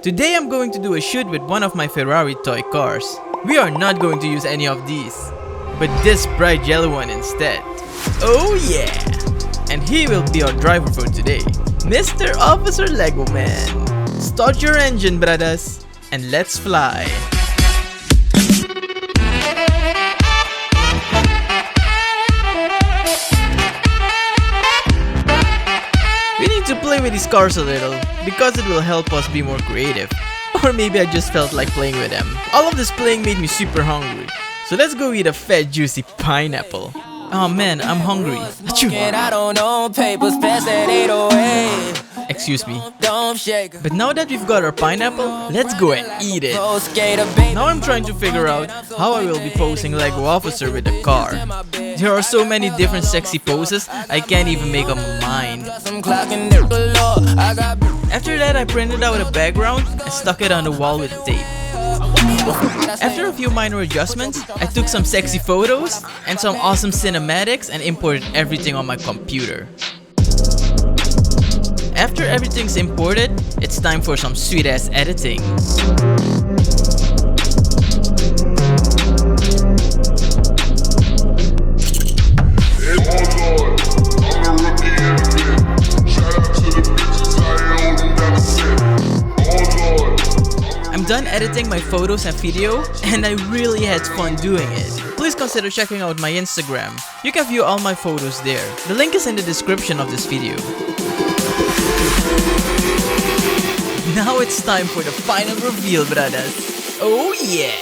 Today I'm going to do a shoot with one of my Ferrari toy cars. We are not going to use any of these, but this bright yellow one instead. Oh yeah! And he will be our driver for today, Mr. Officer Lego Man. Start your engine, brothers, and let's fly. We need to play with these cars a little, because it will help us be more creative. Or maybe I just felt like playing with them. All of this playing made me super hungry. So let's go eat a fat juicy pineapple. Oh man, I'm hungry. Achoo. Excuse me. But now that we've got our pineapple, let's go and eat it. Now I'm trying to figure out how I will be posing Lego Officer with the car. There are so many different sexy poses, I can't even make up my mind. After that, I printed out a background and stuck it on the wall with tape. After a few minor adjustments, I took some sexy photos and some awesome cinematics and imported everything on my computer. After everything's imported, it's time for some sweet ass editing. I'm done editing my photos and video, and I really had fun doing it. Please consider checking out my Instagram. You can view all my photos there. The link is in the description of this video. Now it's time for the final reveal, brothers. Oh yeah!